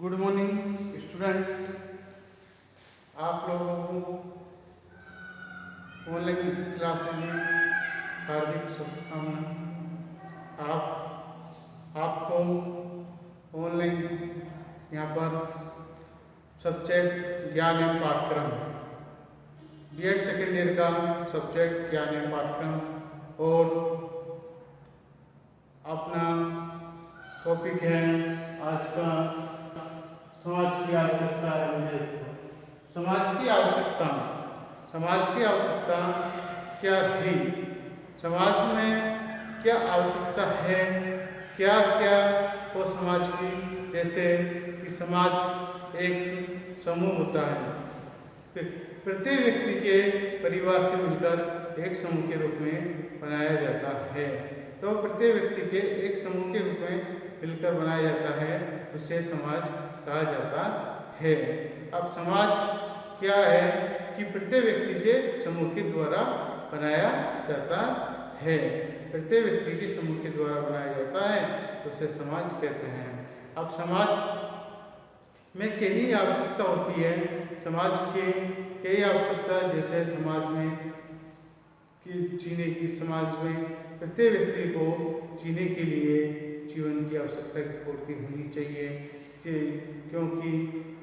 Good morning student. आप लोगों को ऑनलाइन क्लासेज में हार्दिक शुभकामनाएं। आपको ऑनलाइन यहाँ पर सब्जेक्ट ज्ञान एवं पाठ्यक्रम बीएड सेकेंड ईयर का सब्जेक्ट ज्ञान एवं पाठ्यक्रम और अपना टॉपिक है आज का समाज की आवश्यकता है। समाज की आवश्यकता क्या थी, समाज में क्या आवश्यकता है, क्या क्या वो समाज की, जैसे कि समाज एक समूह होता है। प्रत्येक व्यक्ति के परिवार से मिलकर एक समूह के रूप में बनाया जाता है। तो प्रत्येक व्यक्ति के एक समूह के रूप में मिलकर बनाया जाता है, उसे समाज कहा जाता है। अब समाज क्या है कि प्रत्येक व्यक्ति के समूह के द्वारा बनाया जाता है। प्रत्येक व्यक्ति के समूह के द्वारा बनाया जाता है तो उसे समाज कहते हैं। अब समाज में कई आवश्यकता होती है। समाज के कई आवश्यकता, जैसे समाज में जीने की, समाज में प्रत्येक व्यक्ति को जीने के लिए जीवन की आवश्यकता की पूर्ति होनी चाहिए, क्योंकि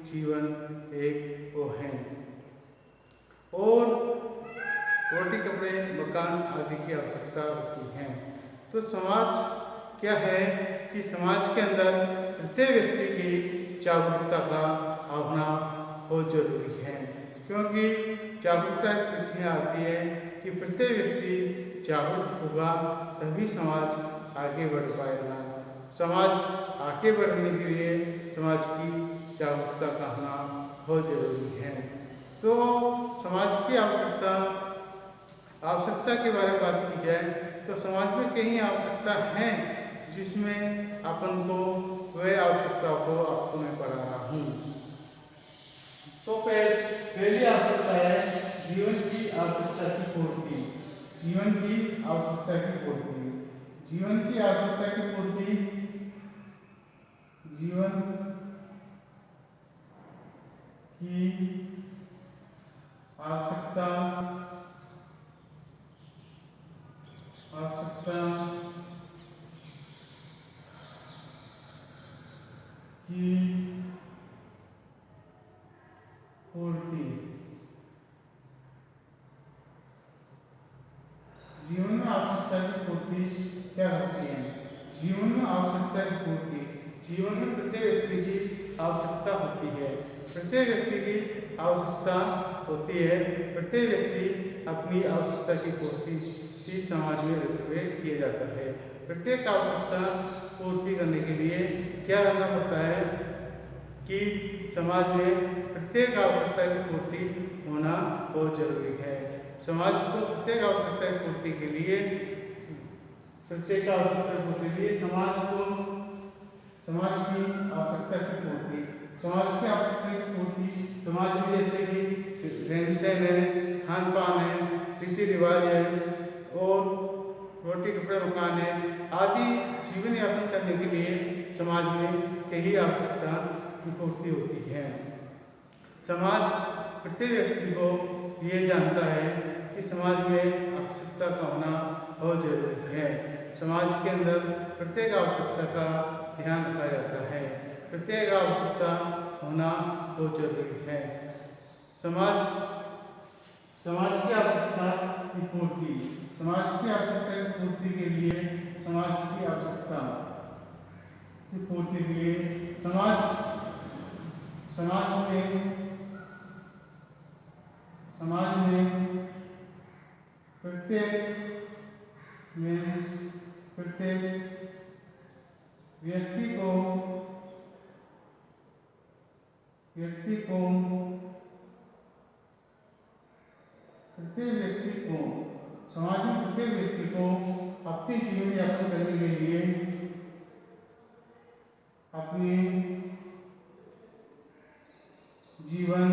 जीवन एक वो है। और रोटी, कपड़े, मकान आदि की आवश्यकता होती है। तो समाज क्या है कि समाज के अंदर प्रत्येक व्यक्ति की जागरूकता का आना बहुत जरूरी है, क्योंकि जागरूकता स्थिति आती है कि प्रत्येक व्यक्ति जागरूक होगा तभी समाज आगे बढ़ पाएगा। समाज आगे बढ़ने के लिए समाज की जागरूकता का होना बहुत जरूरी है। तो समाज की आवश्यकता के बारे में बात की जाए तो समाज में कई आवश्यकता हैं, जिसमें अपन को वह आवश्यकताओं को आपको मैं पढ़ा रहा हूँ। तो पहली आवश्यकता है जीवन की आवश्यकता की पूर्ति। जीवन की आवश्यकता की पूर्ति, जीवन की आवश्यकता की पूर्ति, जीवन की आवश्यकता की पूर्ति, जीवन में आवश्यकता की पूर्ति क्या होती है? जीवन में आवश्यकता की पूर्ति, जीवन में प्रत्येक व्यक्ति की आवश्यकता होती है। प्रत्येक व्यक्ति की आवश्यकता होती है। प्रत्येक व्यक्ति अपनी आवश्यकता की पूर्ति समाज में किया जाता है। प्रत्येक आवश्यकता पूर्ति करने के लिए क्या करना पड़ता है कि समाज में प्रत्येक आवश्यकता की पूर्ति होना बहुत जरूरी है। समाज को प्रत्येक आवश्यकता की पूर्ति के लिए समाज की आवश्यकता की पूर्ति, समाज में जैसे कि रहन सहन है, खान पान है, रीति रिवाज है और रोटी, कपड़े, मकान है आदि जीवन यापन करने के लिए समाज में कई आवश्यकता की पूर्ति होती है। समाज प्रत्येक व्यक्ति को ये जानता है कि समाज में आवश्यकता का होना बहुत जरूरी है। समाज के अंदर प्रत्येक आवश्यकता का ध्यान रखा जाता है। प्रत्येक आवश्यकता होना बहुत जरूरी है। समाज की आवश्यकता की पूर्ति, समाज की आवश्यकता की पूर्ति के लिए, समाज की आवश्यकता की पूर्ति के लिए समाज में प्रत्येक व्यक्ति को समाज में प्रत्येक व्यक्ति को अपने जीवन यापन करने के लिए अपने जीवन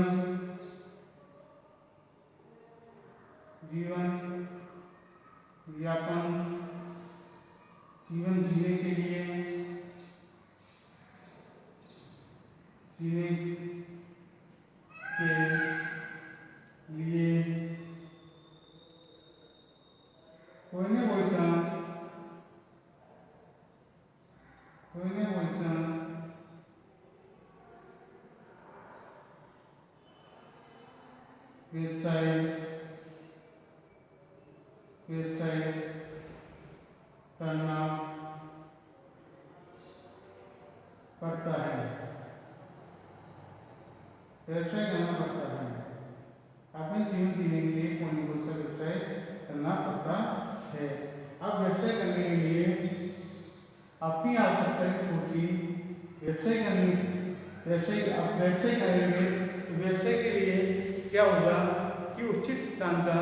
जीने के लिए जीने के लिए कोई ना कोई व्यवसाय करना पड़ता है। अपने जीवन जीने के लिए कोई ना कोई व्यवसाय करना पड़ता है। अब व्यवसाय करने के लिए अपनी आवश्यकता की पूर्ति व्यवसाय करेंगे तो व्यवसाय के लिए क्या होगा कि उचित स्थान का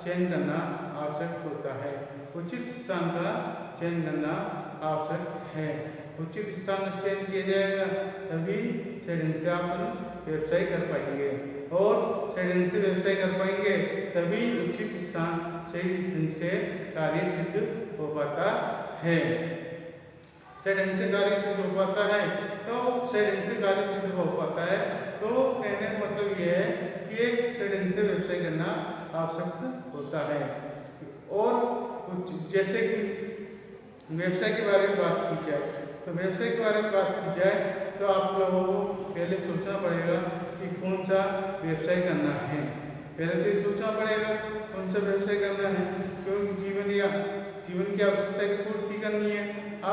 चयन करना आवश्यक होता है। उचित स्थान का चयन करना आवश्यक है। उचित स्थान का चयन किया जाएगा तभी सही ढंग से आप व्यवसाय कर पाएंगे और सही ढंग से व्यवसाय कर पाएंगे तभी उचित स्थान सही ढंग से कार्य सिद्ध हो पाता है। सही ढंग से कार्य सिद्ध हो पाता है तो सही ढंग से कार्य सिद्ध हो पाता है तो कहने का मतलब यह है कि एक सही ढंग से व्यवसाय करना आवश्यक होता है। और जैसे कि व्यवसाय के बारे में बात की जाए तो व्यवसाय के बारे में बात की जाए तो आप लोगों को पहले सोचना पड़ेगा कि कौन सा व्यवसाय करना है। पहले तो ये सोचना पड़ेगा कौन सा व्यवसाय करना है क्योंकि जीवन की आवश्यकता की पूर्ति करनी है।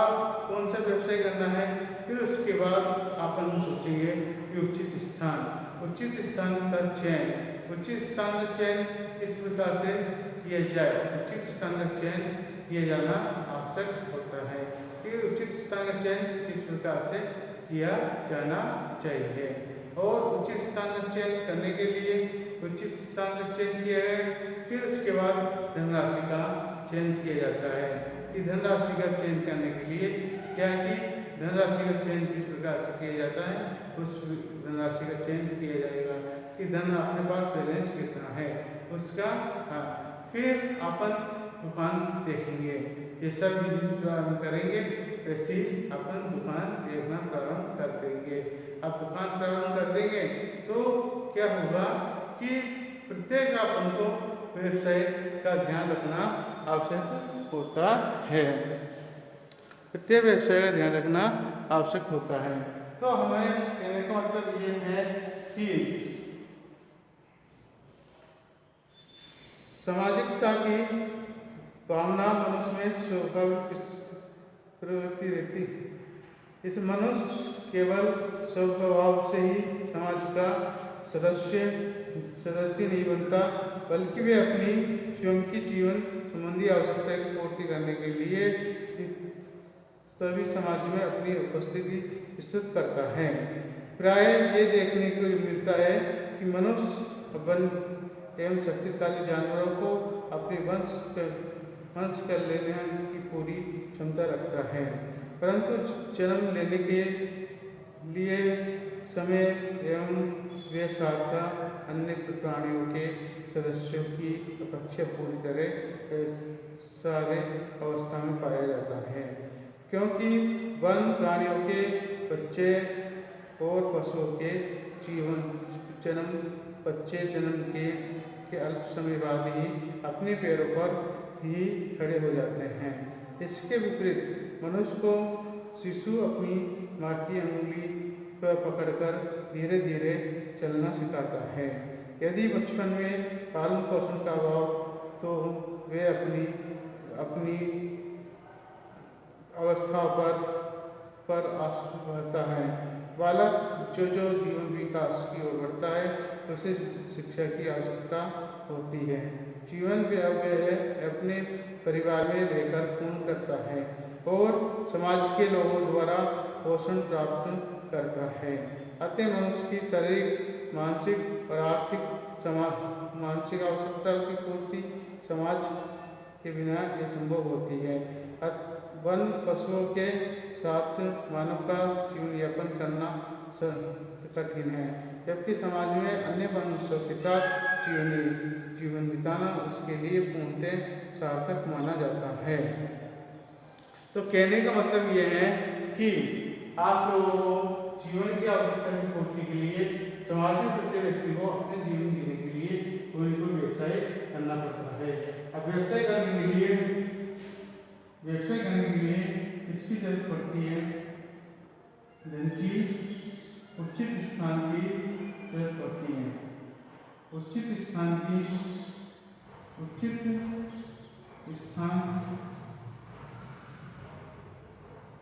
आप कौन सा व्यवसाय करना है फिर उसके बाद अपन सोचेंगे कि उचित स्थान का चयन किस प्रकार से किया जाए। उचित स्थान का चयन किया जाना आवश्यक होता है कि उचित स्थान का चयन किस प्रकार से किया जाना चाहिए। और उचित स्थान का चयन करने के लिए उचित स्थान का चयन किया है फिर उसके बाद धनराशि का चयन किया जाता है कि धनराशि का चयन करने के लिए क्या कि धनराशि का चयन किस प्रकार से किया जाता है। उस धनराशि का चयन किया जाएगा कि धन अपने पास बैलेंस कितना है उसका। फिर अपन दुकान देखेंगे। जैसा बिजनेस प्रारंभ करेंगे वैसे अपन दुकान देखना प्रारंभ कर देंगे। अब दुकान प्रारंभ कर देंगे तो क्या होगा कि प्रत्येक अपन को व्यवसाय का ध्यान रखना आवश्यक होता है। प्रत्येक व्यवसाय का ध्यान रखना आवश्यक होता है। तो हमें कहने का मतलब ये है कि सामाजिकता की भावना मनुष्य में स्वाभाविक प्रवृत्ति रहती है। इस मनुष्य केवल स्वभाव से ही समाज का सदस्य नहीं बनता बल्कि वे अपनी स्वयं की जीवन संबंधी आवश्यकता की पूर्ति करने के लिए तभी समाज में अपनी उपस्थिति विस्तृत करता है। प्राय ये देखने को मिलता है कि मनुष्य वन एवं शक्तिशाली जानवरों को अपने वंश कर लेने की पूरी क्षमता रखता है परंतु जन्म लेने के लिए समय एवं वे सहायता अन्य प्राणियों के सदस्यों की अपेक्षा पूरी तरह सारे अवस्था में पाया जाता है क्योंकि वन प्राणियों के बच्चे और पशुओं के बच्चे जन्म के अल्प समय बाद ही अपने पैरों पर ही खड़े हो जाते हैं। इसके विपरीत मनुष्य को शिशु अपनी माँ की अंगुली पर पकड़कर धीरे धीरे चलना सिखाता है। यदि बचपन में पालन पोषण का अभाव तो वे अपनी अवस्था पर आश्रित रहता है। बालक जो जीवन विकास की ओर बढ़ता है उसे शिक्षा की आवश्यकता होती है। जीवन व्यय अपने परिवार में रहकर पूर्ण करता है और समाज के लोगों द्वारा पोषण प्राप्त करता है। अतः मनुष्य की शारीरिक मानसिक और आर्थिक आवश्यकता की पूर्ति समाज के बिना ये संभव होती है। वन पशुओं के साथ मानव का जीवन यापन करना कठिन है जबकि समाज में अन्य मनुष्यों के साथ जीवन बिताना उसके लिए पूर्णतः सार्थक माना जाता है। तो कहने का मतलब यह है कि आप लोगों को जीवन की आवश्यकता की पूर्ति के लिए समाज में प्रत्येक व्यक्ति को अपने जीवन जीने के लिए कोई न कोई व्यवसाय करना पड़ता है। अब व्यवसाय करने के लिए इसकी जरूरत पड़ती है धन की, उचित स्थान की जरूरत पड़ती है, उचित स्थान की जरूरत पड़ती है, उचित स्थान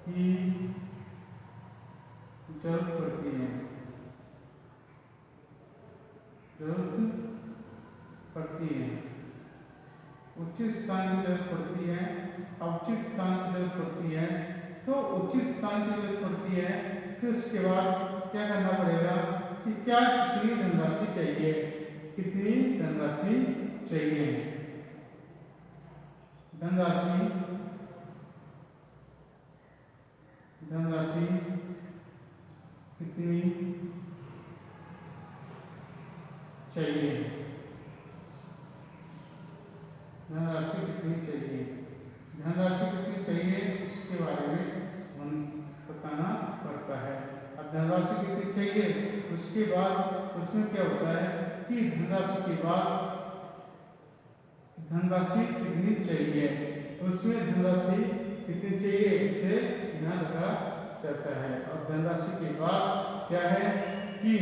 की जरूरत पड़ती है। उचित स्थान की जरूरत पड़ती है तो उचित स्थान की जरूरत पड़ती है, फिर उसके बाद क्या करना पड़ेगा कि क्या कितनी धनराशि चाहिए, धनराशि कितनी चाहिए, इसके बारे में हम बताना पड़ता है। अब धनराशि कितनी चाहिए, उसके बाद उसमें क्या होता है कि धनराशि के बाद धनराशि कितनी चाहिए, उसमें धनराशि कितनी चाहिए उसे ध्यान रखा जाता है। और धनराशि के बाद क्या है कि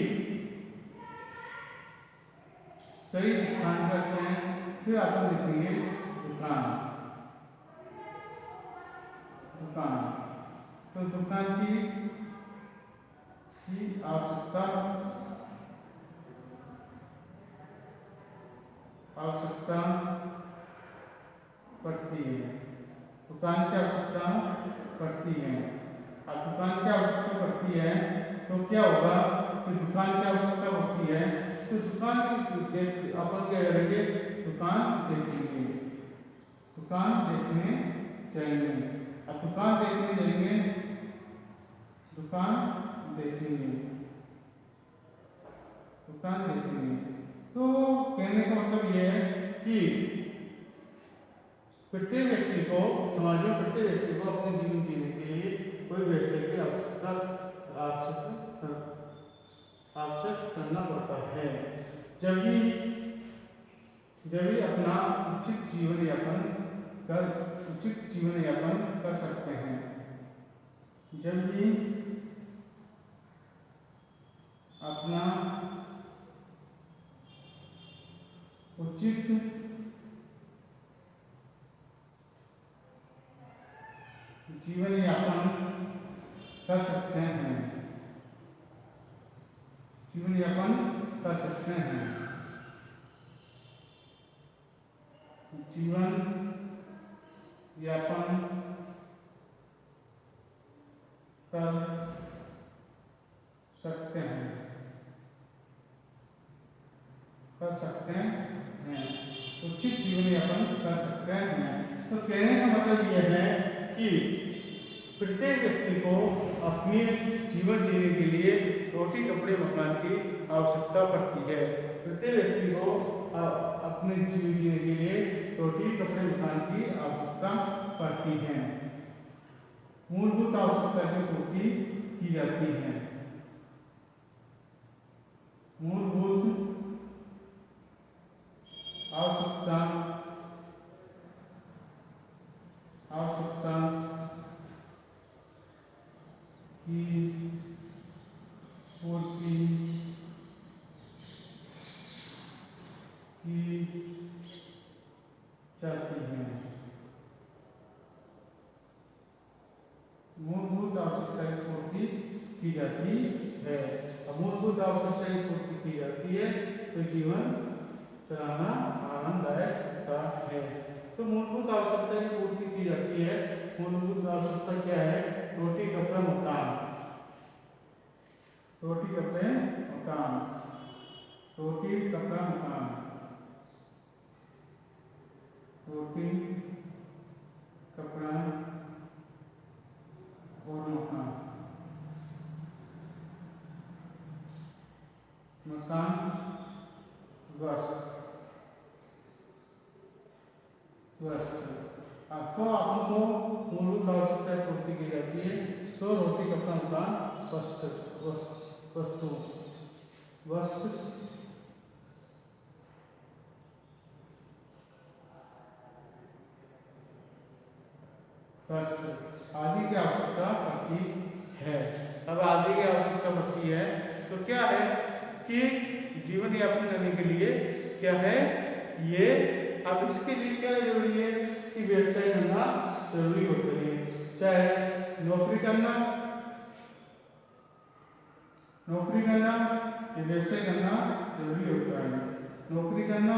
सही स्थान करते हैं, फिर अपन देखेंगे दुकान। तो दुकान की आवश्यकता पड़ती है, दुकान की आवश्यकता पड़ती है। अब दुकान की आवश्यकता पड़ती है तो क्या होगा कि दुकान की आवश्यकता पड़ती है तो दुकान की अपन क्या करेंगे, दुकान देखने जाएंगे। अब दुकान देखने जाएंगे तो कहने का मतलब यह है कि प्रत्येक व्यक्ति को समाज में अपने जीवन जीने के लिए कोई व्यक्ति की आवश्यक करना पड़ता है। जब भी अपना उचित जीवन यापन कर सकते हैं, जब भी अपना उचित जीवन यापन कर सकते हैं, जीवन यापन कर सकते हैं। उचित जीवन यापन कर सकते हैं। तो कहने का मतलब यह है कि प्रत्येक व्यक्ति को अपने जीवन जीने के लिए रोटी कपड़े मकान की आवश्यकता पड़ती है। प्रत्येक व्यक्ति को अपने जीवन जीने के लिए रोटी कपड़े मकान की आवश्यकता पड़ती है। मूलभूत आवश्यकता की पूर्ति की जाती है। मूलभूत आवश्यकता की पूर्ति की जाती है। मूलभूत आवश्यकता की पूर्ति की जाती है। अब मूलभूत आवश्यकता की पूर्ति की जाती है तो जीवन चलाना आनंददायक होता है। तो मूलभूत आवश्यकता की पूर्ति की जाती है। मूलभूत आवश्यकता क्या है? रोटी कपड़ा मकान, रोटी कपड़े मकान, रोटी कपड़ा मकान, रोटी कपड़ा और मकान, मकान आपको मूलभूत आवश्यकता पूर्ति की जाती है। तो रोटी कपड़ा मकान वस्त्र। वस्तु वस्तु वस्त्र आदि की आवश्यकता पड़ती है। अब आदि की आवश्यकता पड़ती है तो क्या है कि जीवन यापन करने के लिए क्या है ये। अब इसके लिए क्या जरूरी है कि व्यवसाय करना जरूरी होता है। चाहे नौकरी करना या व्यवसाय करना जरूरी होता है। नौकरी करना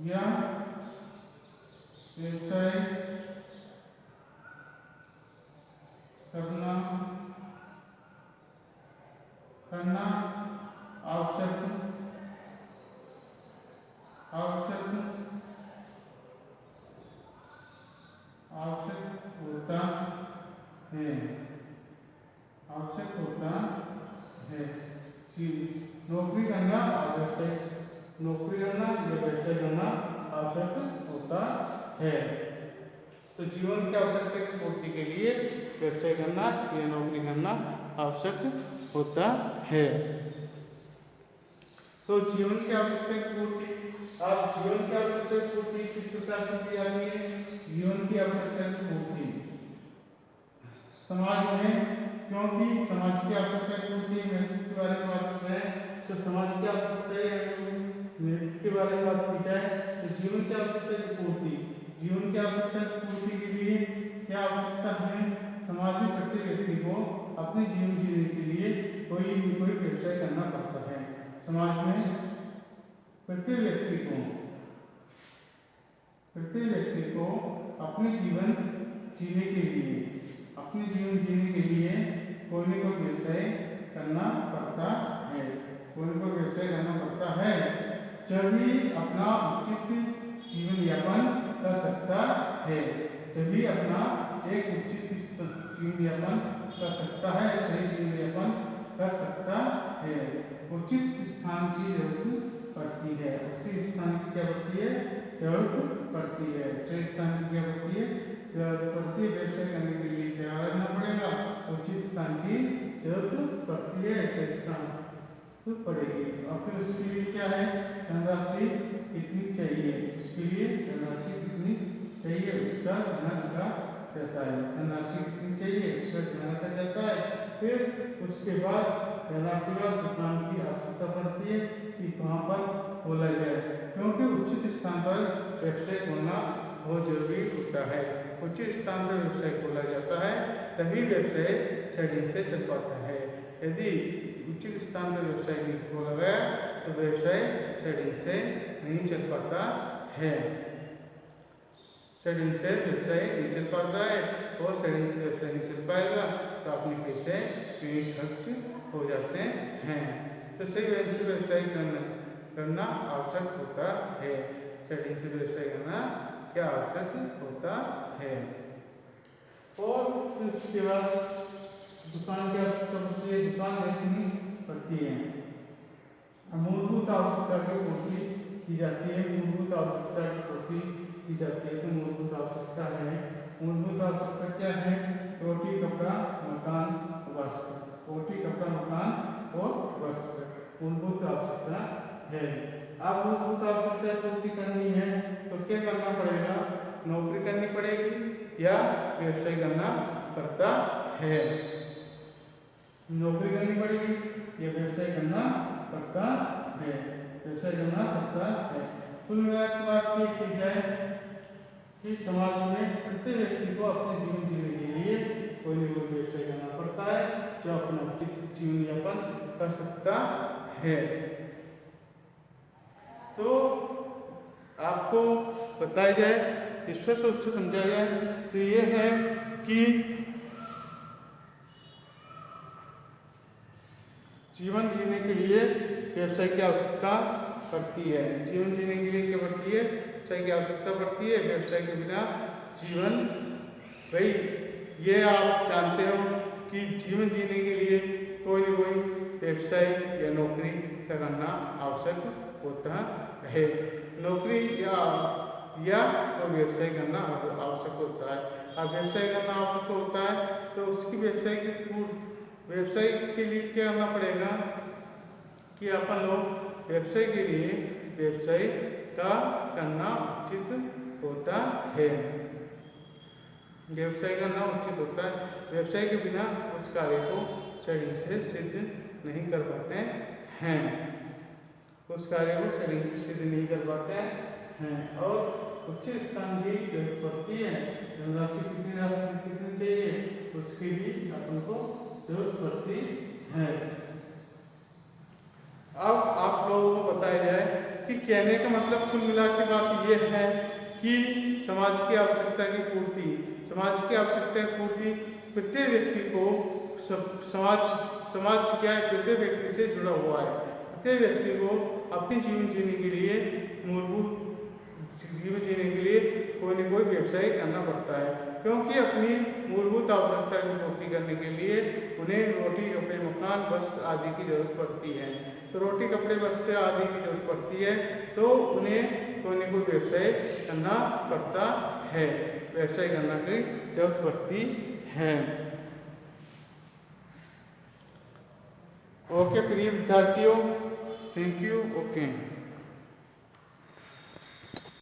या व्यवसाय करना आवश्यक होता है कि नौकरी करना या व्यवसाय करना आवश्यक होता है। तो जीवन की आवश्यकता की पूर्ति के लिए व्यवसाय करना या नौकरी करना आवश्यक होता है। तो जीवन की आवश्यकता की पूर्ति, आप जीवन की आवश्यकता की पूर्ति किस प्रकार से की जाती है? जीवन की आवश्यकता की पूर्ति समाज में, क्योंकि समाज की आवश्यकता की पूर्ति नेतृत्व के बारे में बात कर रहे हैं तो समाज की आवश्यकता नेतृत्व के बारे में बात की जाए तो जीवन की आवश्यकता की पूर्ति के लिए क्या आवश्यकता है? समाज में प्रत्येक व्यक्ति को अपने जीवन जीने के लिए कोई व्यवसाय करना पड़ता है। समाज में प्रत्येक व्यक्ति को अपने जीवन जीने के लिए कोई न कोई व्यवसाय करना पड़ता है। तभी अपना उचित जीवन यापन कर सकता है। सही जीवन यापन कर सकता है। उचित स्थान की जरूरत पड़ती है। उचित स्थान की क्या पड़ती है? जरूरत पड़ती है। सही स्थान की क्या पड़ती है? जरूरत पड़ती है। व्यवसाय करने के लिए क्या करना पड़ेगा? उचित स्थान की जरूरत पड़ती है। सही स्थान पड़ेगी। और फिर उसके लिए क्या है? धनराशि कितनी चाहिए? उसका ध्यान रखा जाता है। फिर उसके बाद दुकान की आवश्यकता पड़ती है कि कहाँ पर खोला जाए, क्योंकि उचित स्थान पर व्यवसाय खोलना बहुत जरूरी होता है। उचित स्थान पर व्यवसाय खोला जाता है तभी व्यवसाय सही से चल पाता है। यदि उचित स्थान पर व्यवसाय नहीं खोला गया तो व्यवसाय सही से नहीं चल पाता है। सही से व्यवसाय नहीं चल पाता है और सही से व्यवसाय नहीं चल पाएगा तो अपने पैसे खर्च हो जाते हैं। तो सही व्यवसाय करना आवश्यक होता है। सही से व्यवसाय करना क्या आवश्यक होता है। और उसके बाद दुकान की आवश्यकता होती है। दुकान देखनी पड़ती है। मूलभूत आवश्यकता की पूर्ति की जाती है। तो मूलभूत आवश्यकता क्या है? रोटी, कपड़ा, मकान, वस्त्र। मूलभूत आवश्यकता है। अब मूलभूत आवश्यकता पूर्ति करनी है तो क्या करना पड़ेगा? नौकरी करनी पड़ेगी या व्यवसाय करना पड़ता है। नौकरी करनी पड़ेगी या व्यवसाय करना पड़ता है। कुल मिलाकर बात ये की जाए कि समाज में प्रत्येक व्यक्ति को अपने जीवन जीने के लिए कोई न कोई व्यवसाय करना पड़ता है जो अपना जीवन यापन कर सकता है। तो आपको बताया जाए, स्पष्ट रूप से समझाया जाए तो ये है कि जीवन जीने के लिए व्यवसाय की आवश्यकता पड़ती है। जीवन जीने के लिए क्या पड़ती है? व्यवसाय की आवश्यकता पड़ती है। व्यवसाय के बिना जीवन भाई ये आप जानते हो कि जीवन जीने के लिए कोई न कोई व्यवसाय या नौकरी करना आवश्यक होता है। नौकरी या या तो व्यवसाय करना आवश्यक होता है। अब व्यवसाय करना आवश्यक होता है तो उसकी व्यवसाय के लिए क्या करना पड़ेगा कि अपन लोग व्यवसाय के लिए व्यवसाय का करना उचित होता है। व्यवसाय करना उचित होता है। व्यवसाय के बिना उस कार्य को सही से सिद्ध नहीं कर पाते हैं, उस कार्य को सही से सिद्ध नहीं कर पाते हैं। और उच्च स्थान की जरूरत पड़ती है, धनराशि कितनी चाहिए उसकी भी अपन को जरूरत पड़ती है। अब आप लोगों को बताया जाए कि कहने का मतलब कुल मिला के बात यह है कि समाज की आवश्यकता की पूर्ति, समाज की आवश्यकता की पूर्ति प्रत्येक व्यक्ति को समाज क्या है, प्रत्येक व्यक्ति से जुड़ा हुआ है। प्रत्येक व्यक्ति को अपने जीवन जीने के लिए मूलभूत जीवन जीने के लिए कोई न कोई व्यवसाय करना पड़ता है, क्योंकि अपनी मूलभूत आवश्यकता की पूर्ति करने के लिए उन्हें रोटी कपड़े मकान वस्त्र आदि की जरूरत पड़ती है। तो रोटी कपड़े वस्त्र आदि की जरूरत पड़ती है तो उन्हें कोई न कोई व्यवसाय करना पड़ता है, व्यवसाय करना की जरूरत पड़ती है। ओके प्रिय विद्यार्थियों, थैंक यू। ओके।